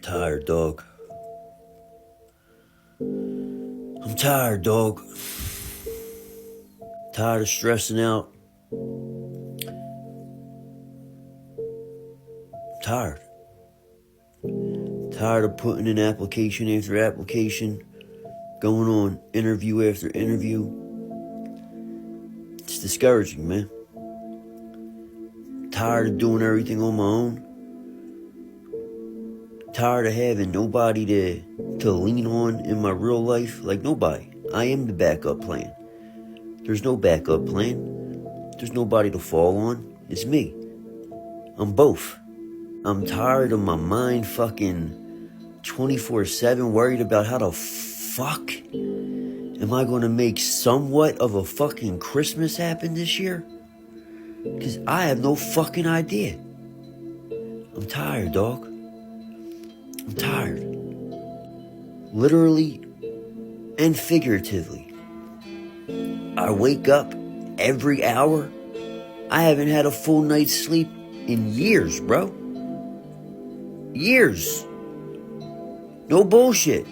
Tired, dog. I'm tired, dog. Tired of stressing out. Tired. Tired of putting in application after application, going on interview after interview. It's discouraging, man. Tired of doing everything on my own. Tired of having nobody to lean on in my real life. Like, nobody. I am the backup plan. There's no backup plan. There's nobody to fall on. It's me. I'm both. I'm tired of my mind fucking 24/7 worried about how the fuck am I gonna make somewhat of a fucking Christmas happen this year? Because I have no fucking idea. I'm tired, dog. I'm tired. Literally and figuratively. I wake up every hour. I haven't had a full night's sleep in years, bro. Years. No bullshit.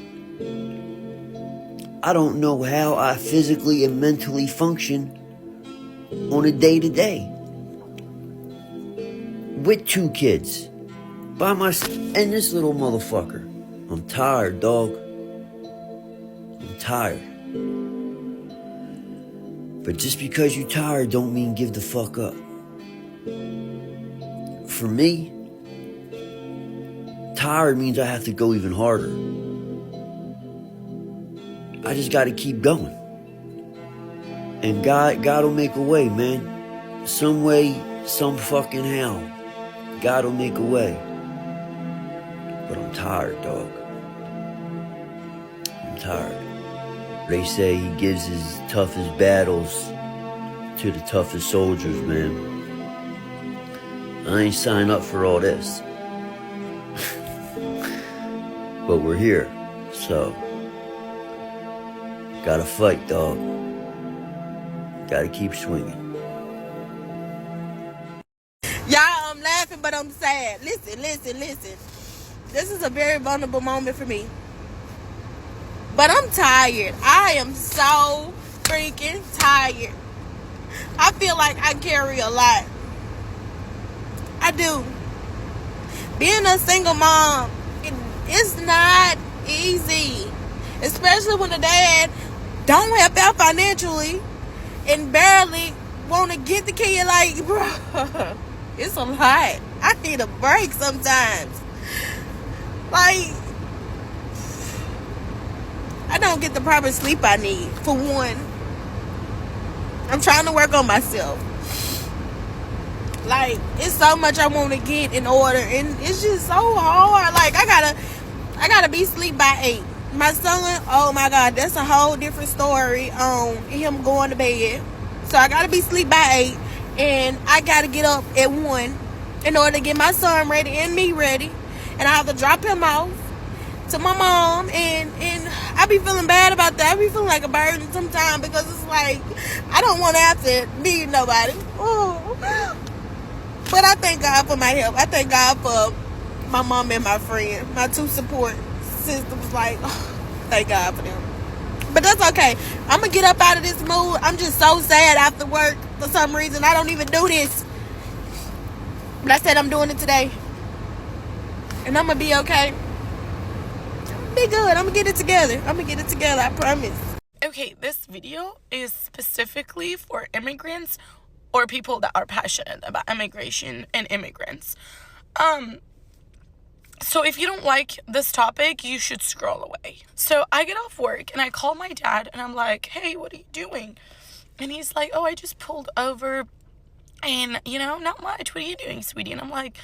I don't know how I physically and mentally function on a day-to-day. With 2 kids. By myself and this little motherfucker. I'm tired, dog. I'm tired. But just because you're tired don't mean give the fuck up. For me, tired means I have to go even harder. I just gotta keep going. And God will make a way, man. Some way, some fucking how. God will make a way. But I'm tired, dog. I'm tired. They say he gives his toughest battles to the toughest soldiers, man. I ain't signed up for all this. But we're here, so gotta fight, dog. Gotta keep swinging. Y'all, I'm laughing, but I'm sad. Listen. This is a very vulnerable moment for me. But I'm tired. I am so freaking tired. I feel like I carry a lot. I do. Being a single mom, it's not easy. Especially when the dad don't help out financially and barely want to get the kid. Like, bro, it's a lot. I need a break sometimes. Like, I don't get the proper sleep I need, for one. I'm trying to work on myself. Like, it's so much I want to get in order, and it's just so hard. Like, I gotta be asleep by 8. My son, oh my God, that's a whole different story on him going to bed. So I gotta be asleep by 8, and I gotta get up at 1 in order to get my son ready and me ready. And I have to drop him off to my mom, and I be feeling bad about that. I be feeling like a burden sometimes, because it's like, I don't want to have to need nobody. Ooh. But I thank God for my help. I thank God for my mom and my friend, my 2 support systems. Like, thank God for them. But that's okay. I'm going to get up out of this mood. I'm just so sad after work for some reason. I don't even do this. But I said I'm doing it today. And I'm going to be okay. Be good. I'm gonna get it together. I promise. Okay, this video is specifically for immigrants or people that are passionate about immigration and immigrants. So if you don't like this topic, you should scroll away. So I get off work and I call my dad and I'm like, hey, what are you doing? And he's like, oh, I just pulled over and, not much. What are you doing, sweetie? And I'm like,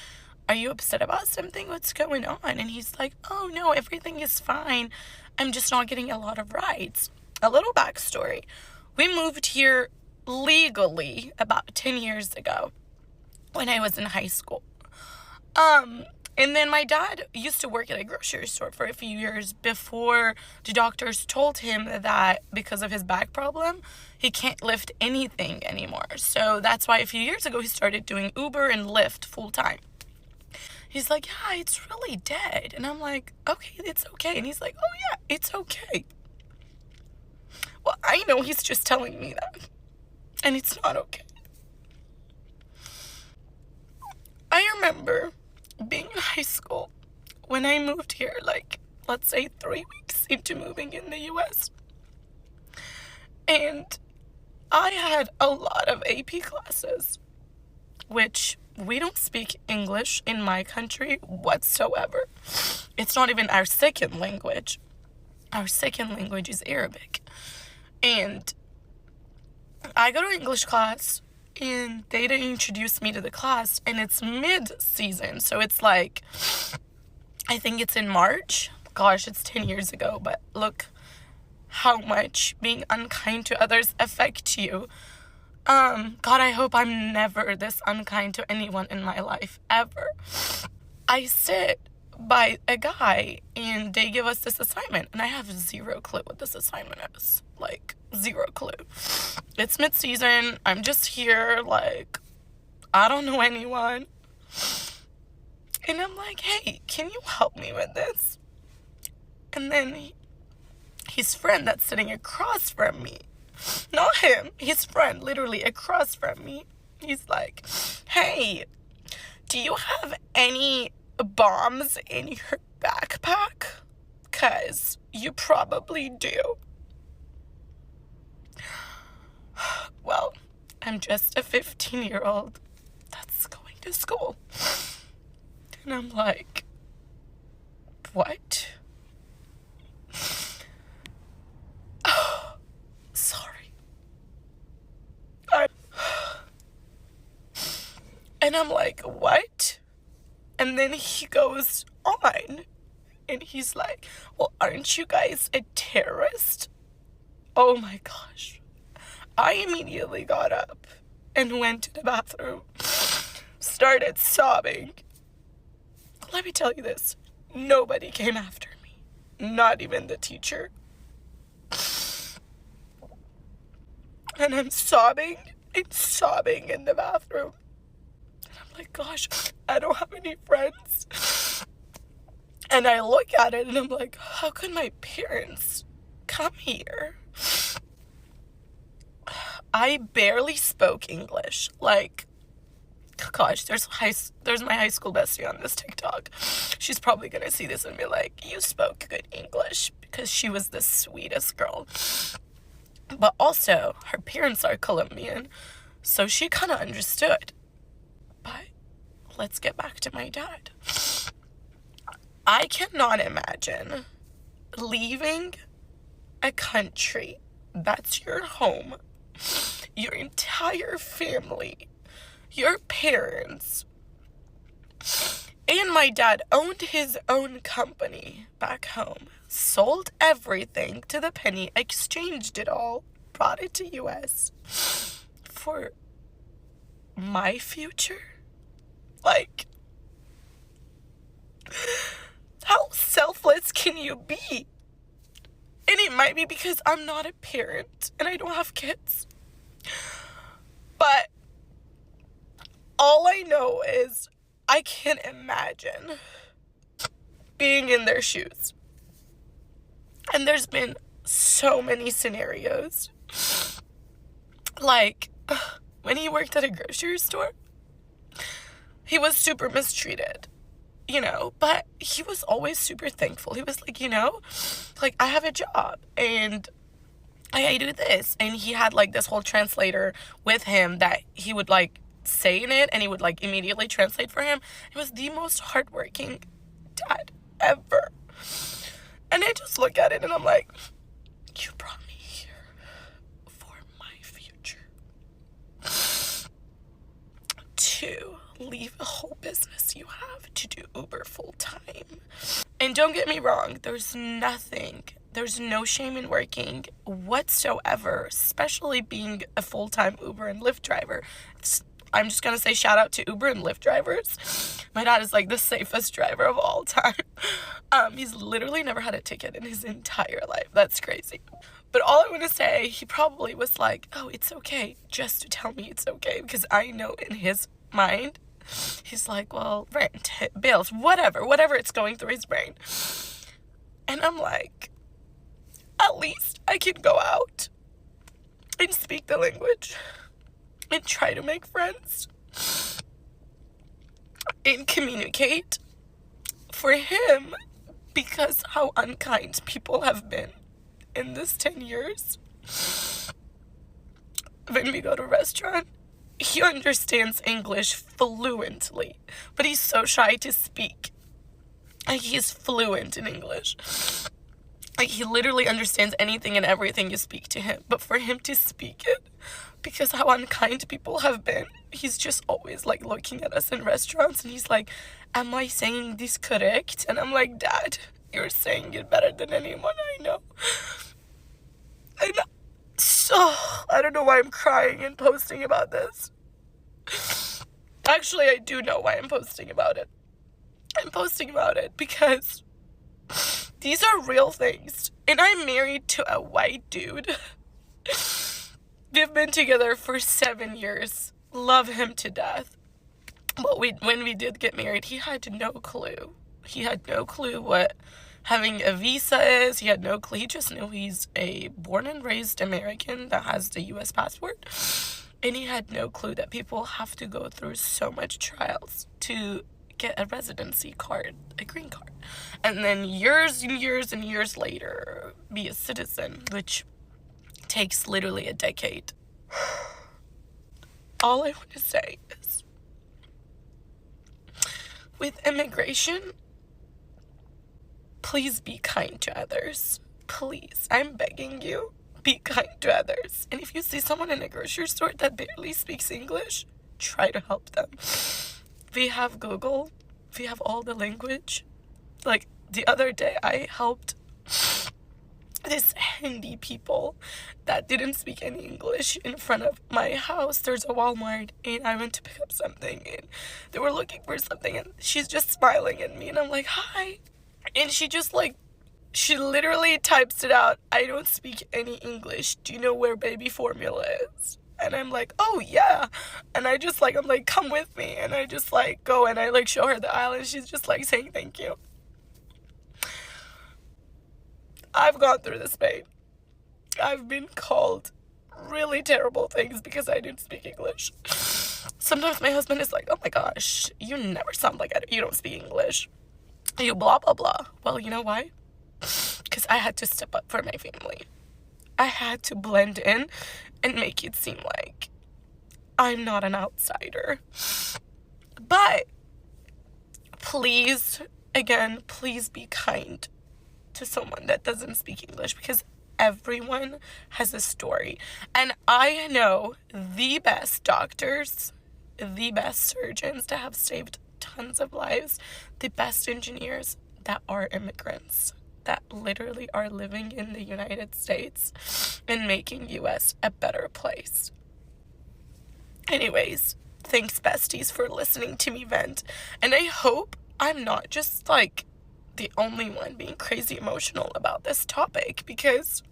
are you upset about something? What's going on? And he's like, oh no, everything is fine. I'm just not getting a lot of rides. A little backstory. We moved here legally about 10 years ago when I was in high school. And then my dad used to work at a grocery store for a few years before the doctors told him that because of his back problem, he can't lift anything anymore. So that's why a few years ago he started doing Uber and Lyft full time. He's like, yeah, it's really dead. And I'm like, okay, it's okay. And he's like, oh yeah, it's okay. Well, I know he's just telling me that. And it's not okay. I remember being in high school when I moved here, like, let's say 3 weeks into moving in the US. And I had a lot of AP classes, which we don't speak English in my country whatsoever. It's not even our second language. Our second language is Arabic. And I go to English class, and they introduce me to the class, and it's mid-season. So it's like, I think it's in March. Gosh, it's 10 years ago, but look how much being unkind to others affect you. God, I hope I'm never this unkind to anyone in my life, ever. I sit by a guy, and they give us this assignment, and I have zero clue what this assignment is. Like, zero clue. It's mid-season. I'm just here, like, I don't know anyone. And I'm like, hey, can you help me with this? And then his friend that's sitting across from me, not him, his friend literally across from me, he's like, hey, do you have any bombs in your backpack? 'Cause you probably do. Well, I'm just a 15-year-old that's going to school. And I'm like, what? Sorry. And I'm like, what? And then he goes on, and he's like, well, aren't you guys a terrorist? Oh my gosh. I immediately got up and went to the bathroom, started sobbing. Let me tell you this, nobody came after me, not even the teacher. And I'm sobbing and sobbing in the bathroom. And I'm like, gosh, I don't have any friends. And I look at it and I'm like, how could my parents come here? I barely spoke English. Like, gosh, there's my high school bestie on this TikTok. She's probably gonna see this and be like, you spoke good English, because she was the sweetest girl. But also, her parents are Colombian, so she kind of understood. But let's get back to my dad. I cannot imagine leaving a country that's your home, your entire family, your parents, and my dad owned his own company back home, sold everything to the penny, exchanged it all, brought it to US for my future. Like, how selfless can you be? And it might be because I'm not a parent and I don't have kids. But all I know is I can't imagine being in their shoes. And there's been so many scenarios. Like, when he worked at a grocery store, he was super mistreated, you know, but he was always super thankful. He was like, you know, like, I have a job and I do this. And he had like this whole translator with him that he would like say in it and he would like immediately translate for him. He was the most hardworking dad ever. And I just look at it and I'm like, you brought me here for my future. To leave a whole business you have to do Uber full time. And don't get me wrong, there's no shame in working whatsoever, especially being a full-time Uber and Lyft driver. I'm just gonna say shout out to Uber and Lyft drivers. My dad is like the safest driver of all time. He's literally never had a ticket in his entire life. That's crazy. But all I want to say, he probably was like, oh, it's okay, just to tell me it's okay, because I know in his mind He's like, well, rent, bills, whatever it's going through his brain. And I'm like, at least I can go out and speak the language and try to make friends and communicate. For him, because how unkind people have been in this 10 years, when we go to a restaurant, he understands English fluently, but he's so shy to speak. Like, he is fluent in English. Like, he literally understands anything and everything you speak to him. But for him to speak it, because how unkind people have been, he's just always, like, looking at us in restaurants, and he's like, am I saying this correct? And I'm like, Dad, you're saying it better than anyone I know. And so, I don't know why I'm crying and posting about this. Actually, I do know why I'm posting about it. I'm posting about it because these are real things. And I'm married to a white dude. We've been together for 7 years. Love him to death. But when we did get married, he had no clue. He had no clue what having a visa is. He had no clue. He just knew he's a born and raised American that has the U.S. passport. And he had no clue that people have to go through so much trials to get a residency card, a green card. And then years and years and years later, be a citizen, which takes literally a decade. All I want to say is, with immigration, please be kind to others. Please, I'm begging you, be kind to others. And if you see someone in a grocery store that barely speaks English, try to help them. We have Google. We have all the language. Like, the other day, I helped this handy people that didn't speak any English in front of my house. There's a Walmart, and I went to pick up something, and they were looking for something, and she's just smiling at me, and I'm like, hi. And she just, like, she literally types it out. I don't speak any English. Do you know where baby formula is? And I'm like, oh, yeah. And I just, like, I'm like, come with me. And I just, like, go and I, like, show her the aisle, and she's just, like, saying thank you. I've gone through this pain. I've been called really terrible things because I didn't speak English. Sometimes my husband is like, oh, my gosh, you never sound like you don't speak English. You blah, blah, blah. Well, you know why? Because I had to step up for my family. I had to blend in and make it seem like I'm not an outsider. But please, again, please be kind to someone that doesn't speak English, because everyone has a story. And I know the best doctors, the best surgeons that have saved tons of lives, the best engineers that are immigrants, that literally are living in the United States and making US a better place. Anyways, thanks, besties, for listening to me vent. And I hope I'm not just, like, the only one being crazy emotional about this topic, because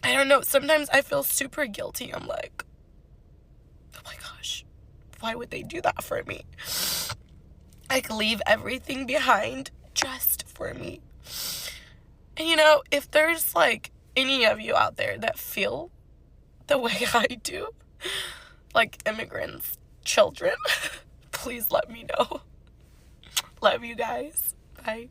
I don't know, sometimes I feel super guilty. I'm like, oh my gosh, why would they do that for me? Like, leave everything behind just for me. And you know, if there's, like, any of you out there that feel the way I do, like immigrants, children, please let me know. Love you guys. Bye.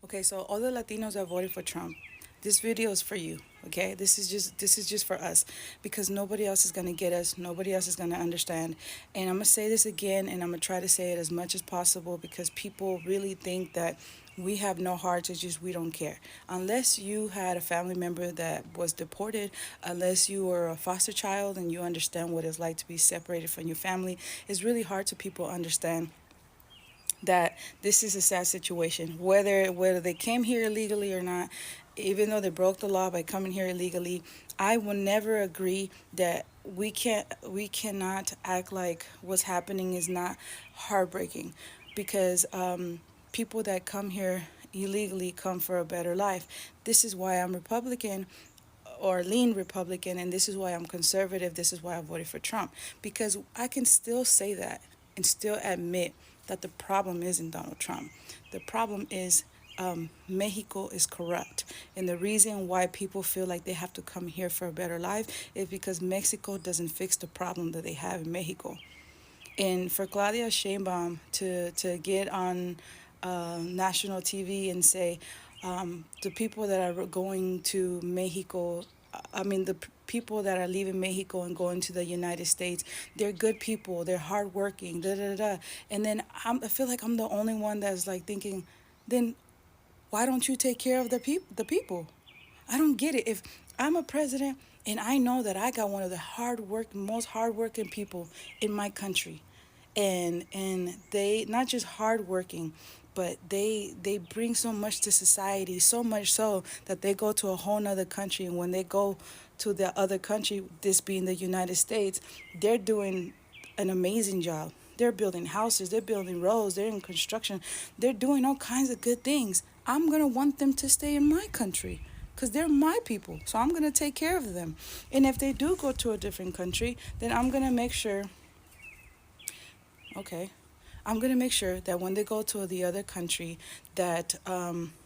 Okay, so all the Latinos that voted for Trump, this video is for you. Okay, this is just for us, because nobody else is gonna get us. Nobody else is gonna understand. And I'm gonna say this again, and I'm gonna try to say it as much as possible, because people really think that we have no hearts. It's just we don't care. Unless you had a family member that was deported, unless you were a foster child and you understand what it's like to be separated from your family, it's really hard to people understand that this is a sad situation, whether they came here illegally or not. Even though they broke the law by coming here illegally, I will never agree that we cannot act like what's happening is not heartbreaking, because people that come here illegally come for a better life. This is why I'm Republican, or lean Republican, and this is why I'm conservative, this is why I voted for Trump. Because I can still say that and still admit that the problem isn't Donald Trump. The problem is Mexico is corrupt. And the reason why people feel like they have to come here for a better life is because Mexico doesn't fix the problem that they have in Mexico. And for Claudia Sheinbaum to get on national TV and say the people that are going to Mexico, I mean people that are leaving Mexico and going to the United States, they're good people, they're hardworking, da da da. And then I feel like I'm the only one that's like thinking, then why don't you take care of the people? I don't get it. If I'm a president and I know that I got one of the most hardworking people in my country, and they not just hardworking, but they bring so much to society, so much so that they go to a whole nother country, and when they go to the other country, this being the United States, they're doing an amazing job. They're building houses, they're building roads, they're in construction, they're doing all kinds of good things. I'm gonna want them to stay in my country because they're my people. So I'm gonna take care of them. And if they do go to a different country, then I'm gonna make sure, okay, I'm gonna make sure that when they go to the other country, that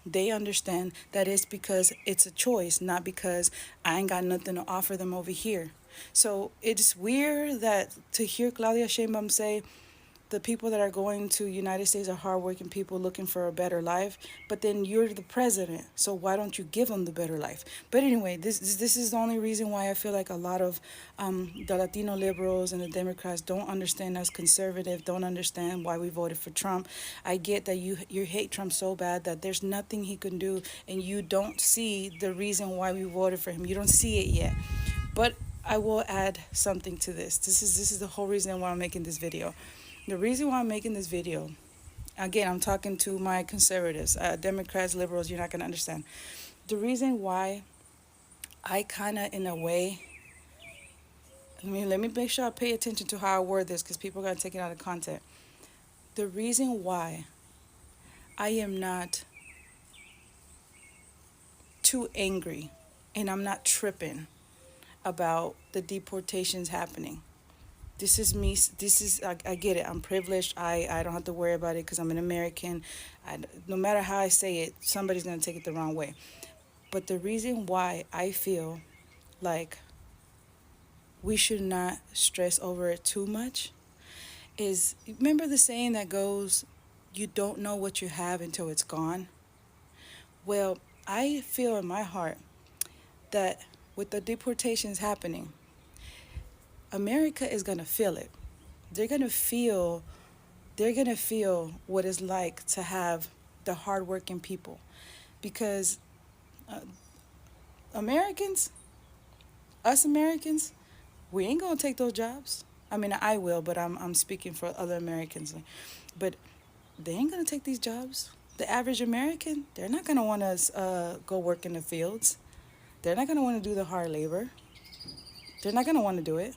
they understand that it's because it's a choice, not because I ain't got nothing to offer them over here. So it's weird that to hear Claudia Sheinbaum say the people that are going to United States are hardworking people looking for a better life, but then you're the president, so why don't you give them the better life? But anyway, this is the only reason why I feel like a lot of the Latino liberals and the Democrats don't understand us conservative, don't understand why we voted for Trump. I get that you hate Trump so bad that there's nothing he can do, and you don't see the reason why we voted for him. You don't see it yet, but I will add something to this. This is the whole reason why I'm making this video. The reason why I'm making this video, again, I'm talking to my conservatives, Democrats, liberals, you're not going to understand. The reason why I kind of, in a way, let me make sure I pay attention to how I word this because people are going to take it out of context. The reason why I am not too angry and I'm not tripping about the deportations happening. This is me. I get it. I'm privileged. I don't have to worry about it because I'm an American. No matter how I say it, somebody's going to take it the wrong way. But the reason why I feel like we should not stress over it too much is, remember the saying that goes, you don't know what you have until it's gone? Well, I feel in my heart that with the deportations happening, America is going to feel it. They're going to feel what it's like to have the hardworking people, because Americans, us Americans, we ain't gonna take those jobs. I mean, I will, but I'm speaking for other Americans. But they ain't gonna take these jobs. The average American, they're not gonna want to go work in the fields. They're not gonna want to do the hard labor. They're not gonna want to do it.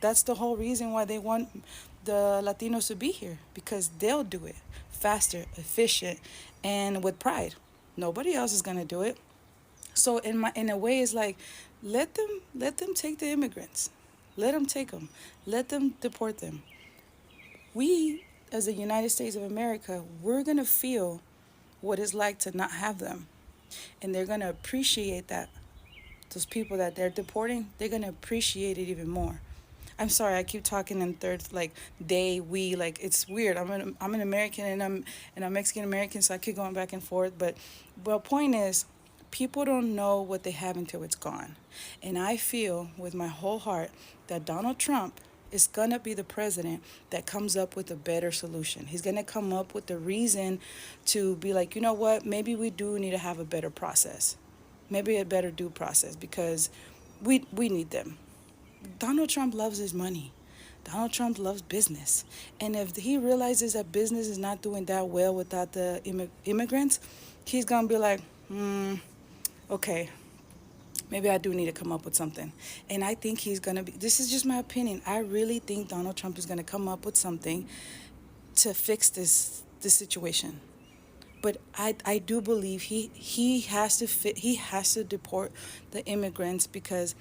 That's the whole reason why they want the Latinos to be here, because they'll do it faster, efficient, and with pride. Nobody else is gonna do it. So in a way, it's like, let them take the immigrants, let them take them, let them deport them. We, as the United States of America, we're gonna feel what it's like to not have them, and they're gonna appreciate that. Those people that they're deporting, they're gonna appreciate it even more. I'm sorry, I keep talking in third, like they, we, like it's weird. I'm an American and I'm Mexican American, so I keep going back and forth. But point is, people don't know what they have until it's gone. And I feel with my whole heart that Donald Trump is gonna be the president that comes up with a better solution. He's gonna come up with the reason to be like, you know what, maybe we do need to have a better process, maybe a better due process, because we need them. Donald Trump loves his money. Donald Trump loves business. And if he realizes that business is not doing that well without the immigrants, he's going to be like, okay, maybe I do need to come up with something. And I think he's going to be, this is just my opinion, I really think Donald Trump is going to come up with something to fix this situation. But I do believe he has to he has to deport the immigrants, because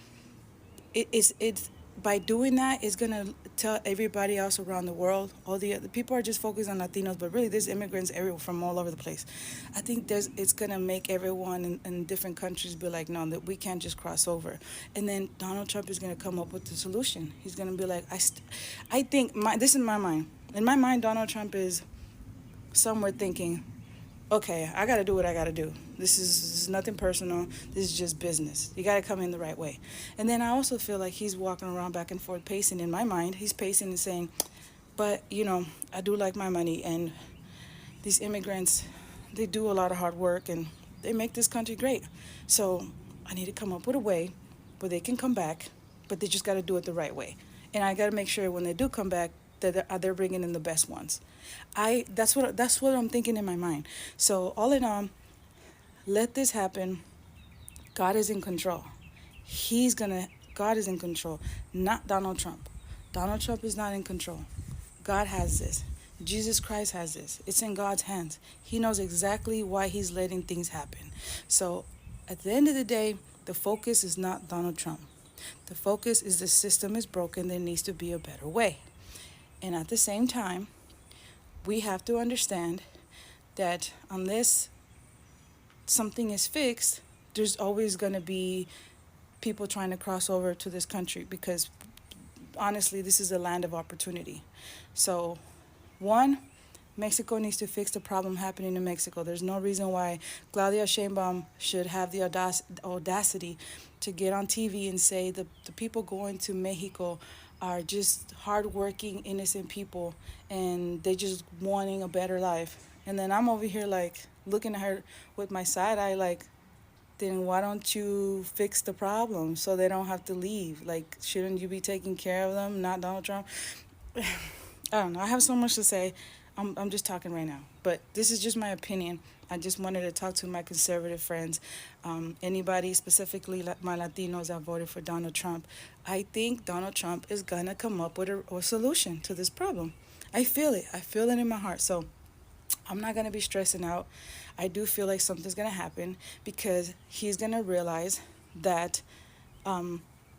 it's by doing that, it's gonna tell everybody else around the world. All the other people are just focused on Latinos, but really there's immigrants everywhere from all over the place. I think it's gonna make everyone in different countries be like, no, that we can't just cross over. And then Donald Trump is gonna come up with the solution. He's gonna be like, I think this is my mind. In my mind, Donald Trump is somewhere thinking, okay, I got to do what I got to do. This is nothing personal. This is just business. You got to come in the right way. And then I also feel like he's walking around back and forth pacing in my mind. He's pacing and saying, but, I do like my money. And these immigrants, they do a lot of hard work and they make this country great. So I need to come up with a way where they can come back, but they just got to do it the right way. And I got to make sure when they do come back that they're bringing in the best ones. That's what I'm thinking in my mind. So all in all, let this happen. God is in control. God is in control, not Donald Trump. Donald Trump is not in control. God has this. Jesus Christ has this. It's in God's hands. He knows exactly why he's letting things happen. So at the end of the day, the focus is not Donald Trump. The focus is the system is broken. There needs to be a better way. And at the same time, we have to understand that unless something is fixed, there's always going to be people trying to cross over to this country, because honestly, this is a land of opportunity. So, one, Mexico needs to fix the problem happening in Mexico. There's no reason why Claudia Sheinbaum should have the audacity to get on TV and say the people going to Mexico are just hardworking, innocent people, and they just wanting a better life. And then I'm over here like looking at her with my side eye like, then why don't you fix the problem so they don't have to leave? Like, shouldn't you be taking care of them, not Donald Trump? I don't know. I have so much to say. I'm just talking right now. But this is just my opinion. I just wanted to talk to my conservative friends. Anybody, specifically my Latinos that voted for Donald Trump. I think Donald Trump is going to come up with a solution to this problem. I feel it. I feel it in my heart. So I'm not going to be stressing out. I do feel like something's going to happen, because he's going to realize that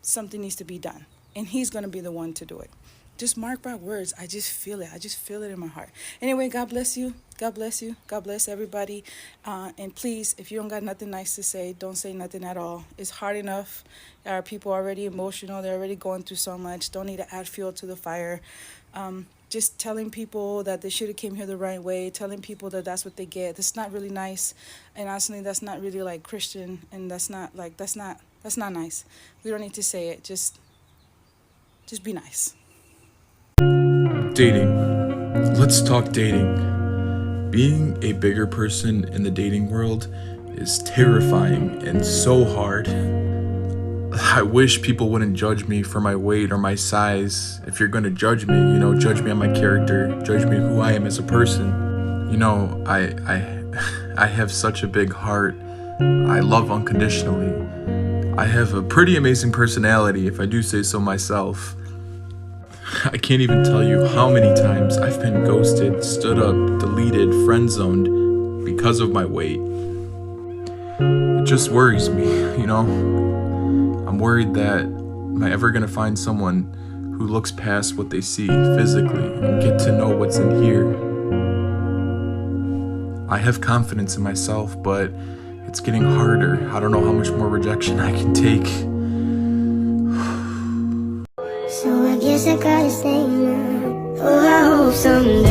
something needs to be done. And he's going to be the one to do it. Just mark my words. I just feel it. I just feel it in my heart. Anyway, God bless you. God bless you. God bless everybody. And please, if you don't got nothing nice to say, don't say nothing at all. It's hard enough. Our people are already emotional. They're already going through so much. Don't need to add fuel to the fire. Just telling people that they should have came here the right way, telling people that that's what they get. That's not really nice. And honestly, that's not really like Christian. And that's not nice. We don't need to say it. Just be nice. Dating. Let's talk dating. Being a bigger person in the dating world is terrifying and so hard. I wish people wouldn't judge me for my weight or my size. If you're gonna judge me, judge me on my character, judge me who I am as a person. I have such a big heart. I love unconditionally. I have a pretty amazing personality, if I do say so myself. I can't even tell you how many times I've been ghosted, stood up, deleted, friend-zoned because of my weight. It just worries me, I'm worried that am I ever going to find someone who looks past what they see physically and get to know what's in here. I have confidence in myself, but it's getting harder. I don't know how much more rejection I can take. So I guess I gotta stay now. Oh, I hope someday